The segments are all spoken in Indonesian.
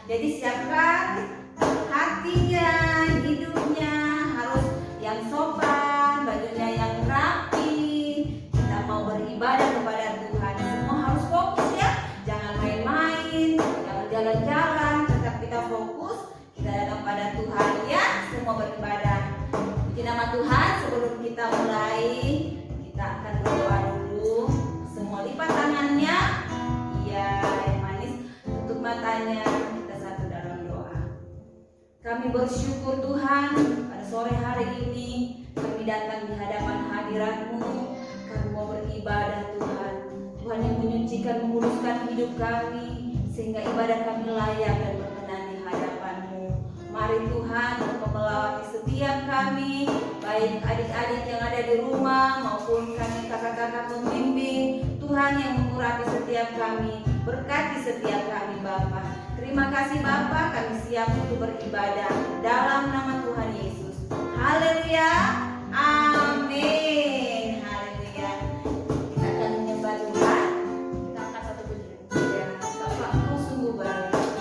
Jadi siapkan hatinya, hidupnya harus yang sopan, bajunya yang rapi. Kita mau beribadah kepada Tuhan, semua harus fokus ya. Jangan main-main, jangan jalan-jalan, tetap kita fokus. Kita datang pada Tuhan ya, semua beribadah. Puji nama Tuhan. Sebelum kita mulai, kita akan berdoa dulu. Semua lipat tangannya, iya yang manis, tutup matanya. Kita satu dalam doa. Kami bersyukur Tuhan, pada sore hari ini kami datang di hadapan hadirat-Mu. Kami mau beribadah Tuhan. Tuhan yang menyucikan, menguduskan hidup kami, sehingga ibadah kami layak dan berkenan di hadapan-Mu. Mari Tuhan untuk melawati setiap kami, baik adik-adik yang ada di rumah maupun kami kakak-kakak pembimbing. Tuhan yang mengurapi setiap kami, berkati setiap kami Bapa. Terima kasih Bapa, kami siap untuk beribadah dalam nama Tuhan Yesus. Haleluya, amin. Haleluya. Kita akan menyembah Tuhan. Kita angkat satu pujian. Ya, Bapak Engkau sungguh baik. Engkau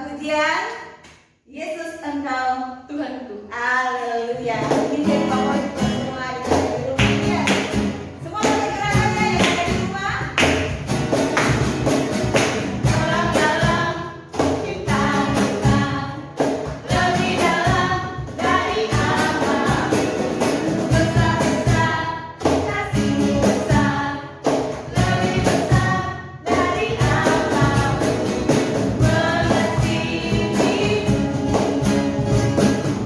pujian. Yesus engkau Tuhanku. Haleluya. Ini jadi favorit semua di rumah. Semua boleh gerakannya yang ada di rumah. Dalam-dalam cinta Tuhan, lebih dalam dari apa, besar-besar kasih-Mu besar, lebih besar dari apa, mengasihi-Mu,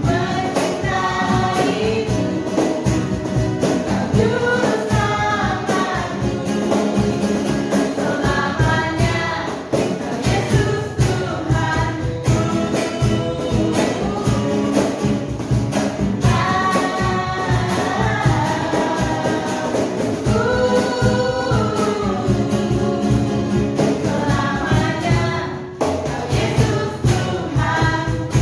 mencintai-Mu, Kau juru selamatku, selamanya Kau Yesus Tuhanku, selamanya Kau Yesus Tuhanku.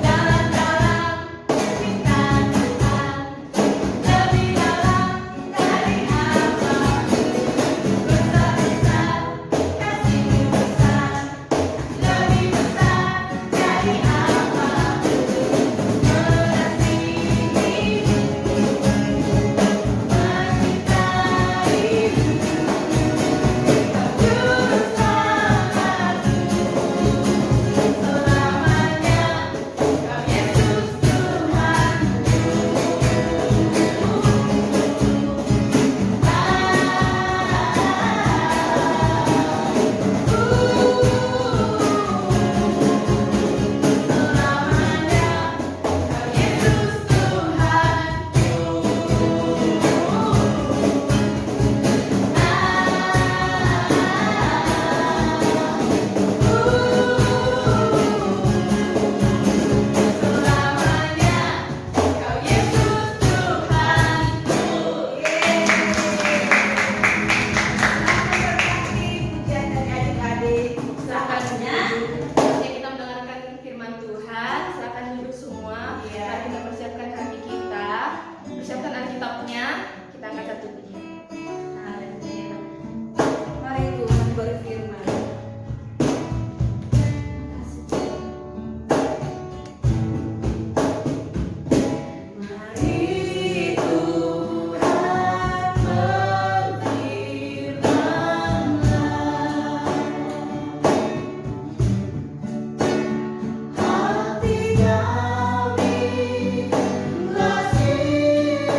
Dalam-dalam cinta Tuhan, lebih dalam dari apa, besar-besar kasih-Mu besar, lebih besar dari apa, mengasihi-Mu, mencintai-Mu, Kau juru selamatku, selamanya Kau Yesus Pujian dari adik-adik. Silakannya, saatnya kita mendengarkan firman Tuhan. Silakan duduk semua. Iya. Mari kita persiapkan hati kita, persiapkan Alkitabnya. Kita angkat satu pujian. Haleluya. Mari Tuhan berfirman. Mari Tuhan berfirman-Nya. Hati kami telah siap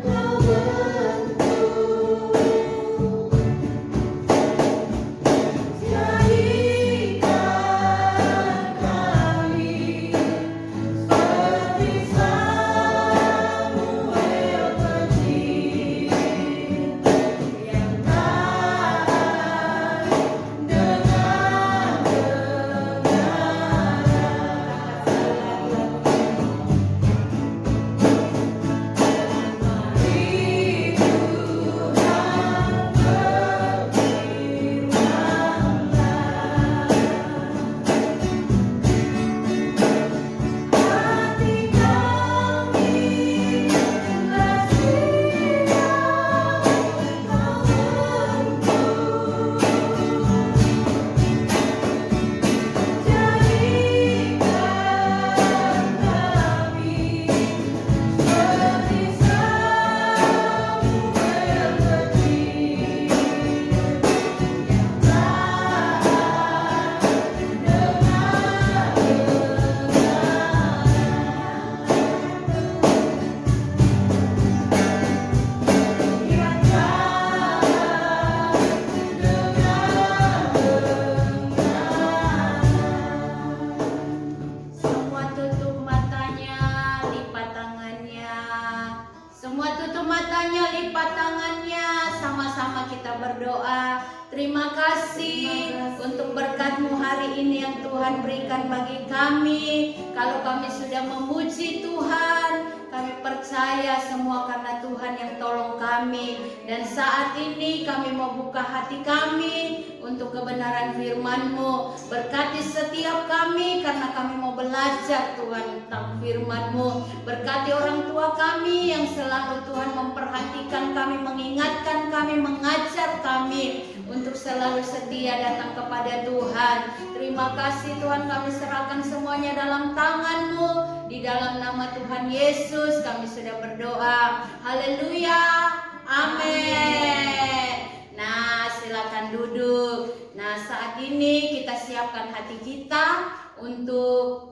Kau bentuk. Jadikan kami seperti Samuel kecil yang taat dengan Mari Tuhan berfirman-Nya. Hati kami telah siap Kau bentuk. Jadikan kami seperti Samuel kecil yang taat Semua tutup matanya, lipat tangannya. Semua tutup matanya, lipat tangannya. Sama-sama kita berdoa. Terima kasih untuk berkat-Mu hari ini yang Tuhan berikan bagi kami. Kalau kami sudah memuji Tuhan, kami percaya semua karena Tuhan yang tolong kami. kami. Dan saat ini kami mau buka hati kami untuk kebenaran firman-Mu. Berkati setiap kami karena kami mau belajar Tuhan tentang firman-Mu. Berkati orang tua kami yang selalu Tuhan memperhatikan kami, mengingatkan kami, mengajar kami untuk selalu setia datang kepada Tuhan. Terima kasih Tuhan, kami serahkan semuanya dalam tangan-Mu. Di dalam nama Tuhan Yesus kami sudah berdoa. Haleluya. Amin. Nah, silakan duduk. Nah, saat ini kita siapkan hati kita untuk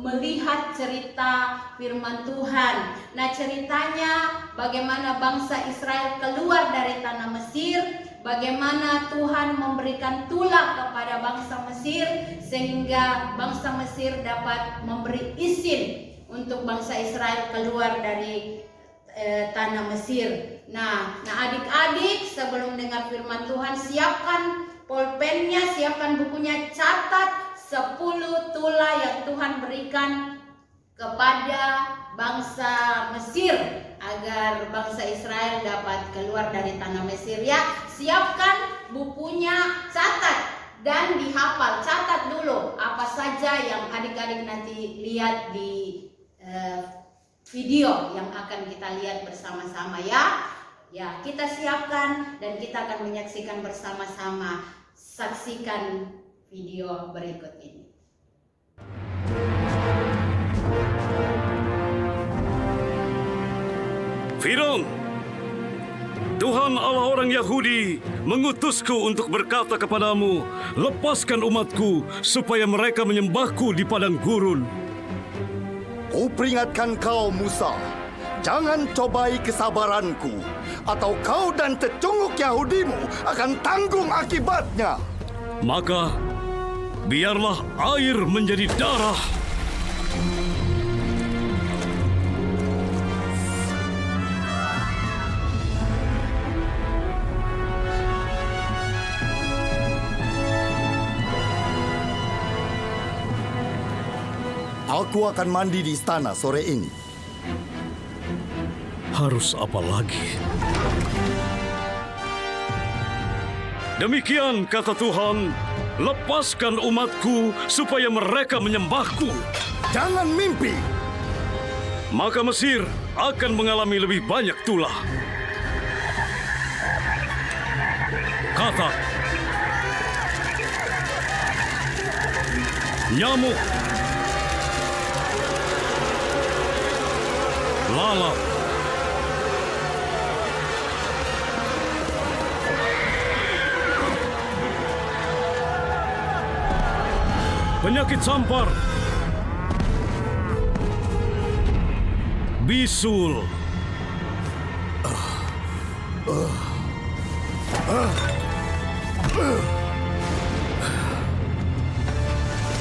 melihat cerita firman Tuhan. Nah, ceritanya bagaimana bangsa Israel keluar dari tanah Mesir, bagaimana Tuhan memberikan tulah kepada bangsa Mesir sehingga bangsa Mesir dapat memberi izin untuk bangsa Israel keluar dari tanah Mesir. Nah, adik-adik, sebelum dengar firman Tuhan, siapkan pulpennya, siapkan bukunya, catat 10 tulah yang Tuhan berikan kepada bangsa Mesir agar bangsa Israel dapat keluar dari tanah Mesir ya. Siapkan bukunya, catat dan dihafal. Catat dulu apa saja yang adik-adik nanti lihat di video yang akan kita lihat bersama-sama ya. Ya, kita siapkan dan kita akan menyaksikan bersama-sama. Saksikan video berikut ini. Firaun, Tuhan Allah orang Yahudi mengutusku untuk berkata kepadamu, lepaskan umatku supaya mereka menyembahku di padang gurun. Kuperingatkan kau, Musa, jangan cobai kesabaranku, atau kau dan cecunguk Yahudimu akan tanggung akibatnya. Maka, biarlah air menjadi darah. Aku akan mandi di istana sore ini. Harus apa lagi? Demikian kata Tuhan, lepaskan umatku supaya mereka menyembahku. Jangan mimpi. Maka Mesir akan mengalami lebih banyak tulah. Kata, nyamuk, lalat, penyakit sampar, bisul,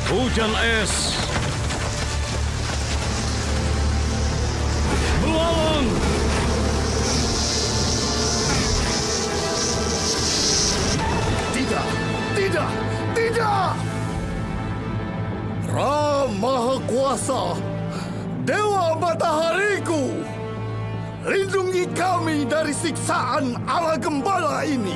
hujan es, belalang, Tidak, tidak, tidak! Ra Maha Kuasa, Dewa Matahariku, lindungi kami dari siksaan ala gembala ini.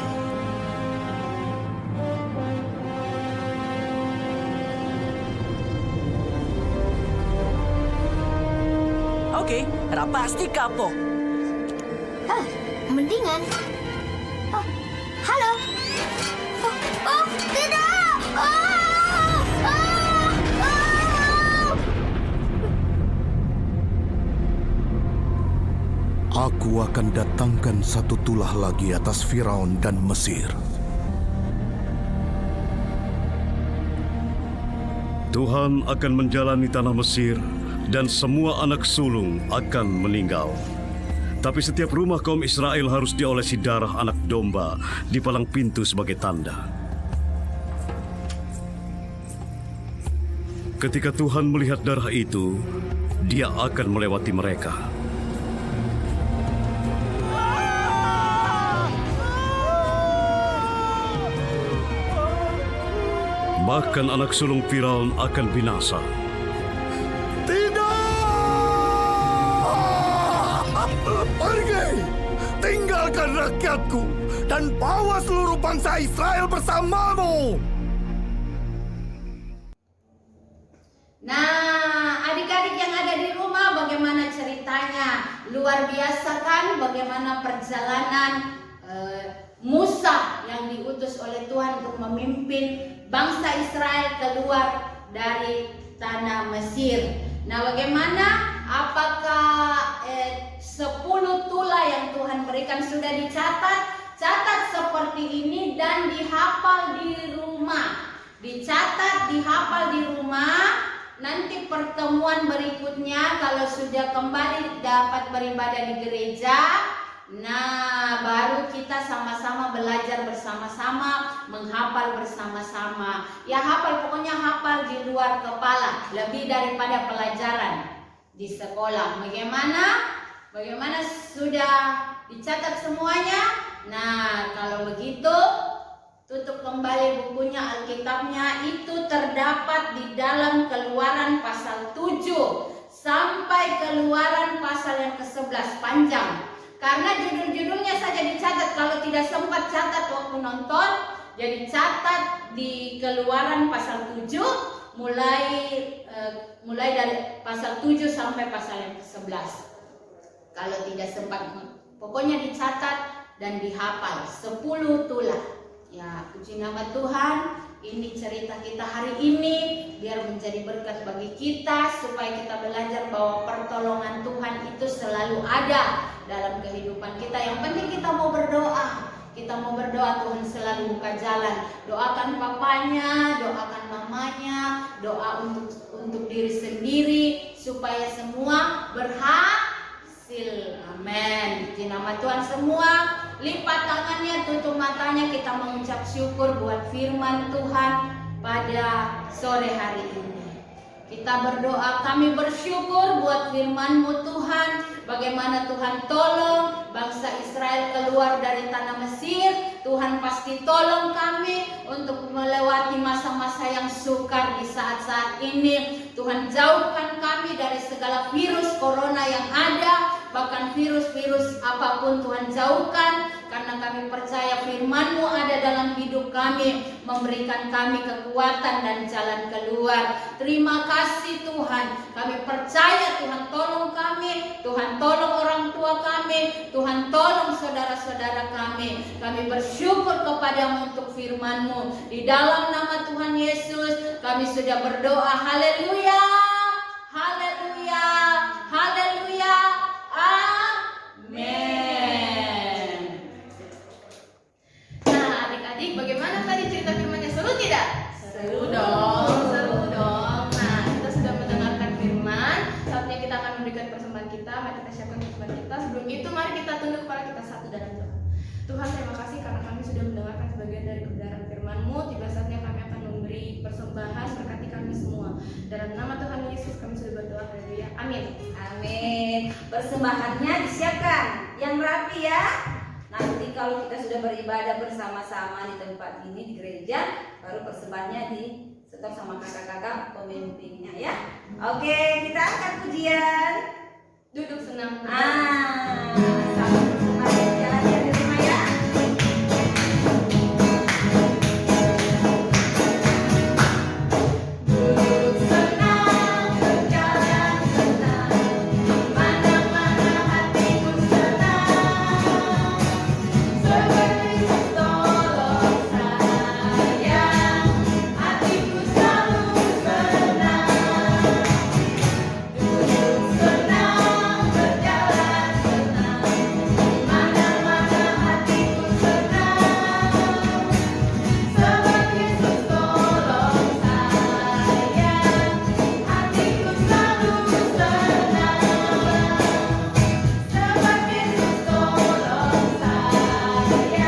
Oke, Ra pasti kapok. Mendingan. Oh, halo. Oh, tidak. Aku akan datangkan satu tulah lagi atas Firaun dan Mesir. Tuhan akan menjalani tanah Mesir dan semua anak sulung akan meninggal. Tapi setiap rumah kaum Israel harus diolesi darah anak domba di palang pintu sebagai tanda. Ketika Tuhan melihat darah itu, Dia akan melewati mereka. Bahkan anak sulung Firaun akan binasa. Tidak! Pergi! Tinggal! rakyatku dan bawa seluruh bangsa Israel bersamamu. Nah, adik-adik yang ada di rumah, bagaimana ceritanya? Luar biasa kan bagaimana perjalanan Musa yang diutus oleh Tuhan untuk memimpin bangsa Israel keluar dari tanah Mesir. Nah, bagaimana? Apakah 10 tula yang Tuhan berikan sudah dicatat? Catat seperti ini dan dihafal di rumah. Dicatat, dihafal di rumah. Nanti pertemuan berikutnya kalau sudah kembali dapat beribadah di gereja, nah baru kita sama-sama belajar bersama-sama, menghafal bersama-sama. Ya hafal, pokoknya hafal di luar kepala, lebih daripada pelajaran di sekolah. Bagaimana sudah dicatat semuanya? Nah kalau begitu, tutup kembali bukunya, Alkitabnya, itu terdapat di dalam Keluaran pasal 7 sampai Keluaran pasal yang ke-11, panjang. Karena judul-judulnya saja dicatat, kalau tidak sempat catat waktu nonton, jadi catat di Keluaran pasal 7 mulai dari pasal 7 sampai pasal yang ke-11. Kalau tidak sempat, pokoknya dicatat dan dihafal 10 tulah. Ya, puji nama Tuhan, ini cerita kita hari ini biar menjadi berkat bagi kita supaya kita belajar bahwa pertolongan Tuhan itu selalu ada dalam kehidupan kita. Yang penting kita mau berdoa. Kita mau berdoa, Tuhan selalu buka jalan. Doakan papanya, doakan mamanya, doa untuk diri sendiri supaya semua berhasil. Amin. Puji nama Tuhan semua. Lipat tangannya, tutup matanya, kita mengucap syukur buat firman Tuhan pada sore hari ini. Kita berdoa, kami bersyukur buat firman-Mu Tuhan, bagaimana Tuhan tolong bangsa Israel keluar dari tanah Mesir. Tuhan pasti tolong kami untuk melewati masa-masa yang sukar di saat-saat ini. Tuhan jauhkan kami dari segala virus corona yang ada, bahkan virus-virus apapun Tuhan jauhkan, karena kami percaya firman-Mu ada dalam hidup kami, memberikan kami kekuatan dan jalan keluar. Terima kasih Tuhan, kami percaya Tuhan tolong kami, Tuhan tolong orang tua kami, Tuhan tolong saudara-saudara kami. Kami bersyukur kepadamu untuk firman-Mu. Di dalam nama Tuhan Yesus kami sudah berdoa. Haleluya, haleluya, haleluya. Amin. Nah adik-adik, bagaimana tadi cerita firmannya? Seru tidak? Seru dong, seru dong. Nah kita sudah mendengarkan firman. Saatnya kita akan memberikan persembahan kita. Mari kita siapkan persembahan kita. Sebelum itu mari kita tunduk kepala kita satu dalam doa. Tuhan, terima kasih karena kami sudah mendengarkan sebagian dari kebenaran firman-Mu. Tiba saatnya kami akan memberi persembahan, berkati kami semua. Dalam nama Tuhan Yesus kami sudah berdoa. Haleluya. Amin. Amin. Persembahannya disiapkan yang rapi ya. Nanti kalau kita sudah beribadah bersama-sama di tempat ini di gereja, baru persembahannya di setor sama kakak-kakak pemimpinnya ya. Oke, kita angkat pujian. Duduk senang. Selamat persembahan jalan di rumah ya. Yeah.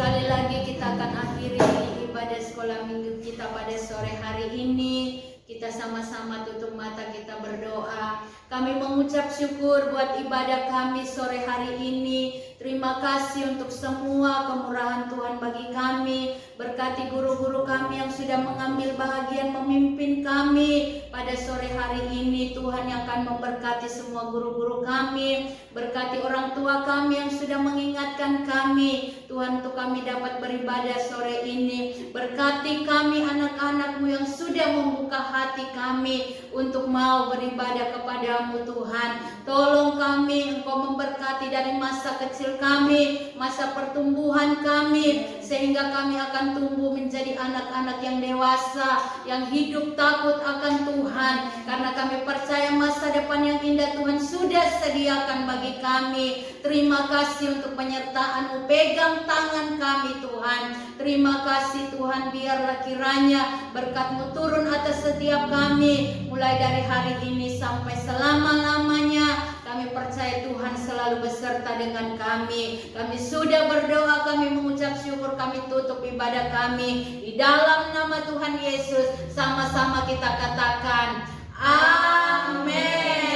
Sekali lagi kita akan akhiri ibadah sekolah minggu kita pada sore hari ini. Kita sama-sama tutup mata, kita berdoa. Kami mengucap syukur buat ibadah kami sore hari ini. Terima kasih untuk semua kemurahan Tuhan bagi kami. Berkati guru-guru kami yang sudah mengambil bahagian memimpin kami pada sore hari ini. Tuhan yang akan memberkati semua guru-guru kami. Berkati orang tua kami yang sudah mengingatkan kami. Tuhan, untuk kami dapat beribadah sore ini. Berkati kami anak-anak-Mu yang sudah membuka hati kami untuk mau beribadah kepadamu Tuhan. Tolong kami, Engkau memberkati dari masa kecil kami, masa pertumbuhan kami, sehingga kami akan tumbuh menjadi anak-anak yang dewasa, yang hidup takut akan Tuhan. Karena kami percaya masa depan yang indah Tuhan sudah sediakan bagi kami. Terima kasih untuk penyertaan-Mu, pegang tangan kami Tuhan. Terima kasih Tuhan, biarlah kiranya berkat-Mu turun atas setiap kami, mulai dari hari ini sampai selama-lamanya. Kami percaya Tuhan selalu beserta dengan kami. Kami sudah berdoa, kami mengucap syukur, kami tutup ibadah kami di dalam nama Tuhan Yesus. Sama-sama kita katakan amin.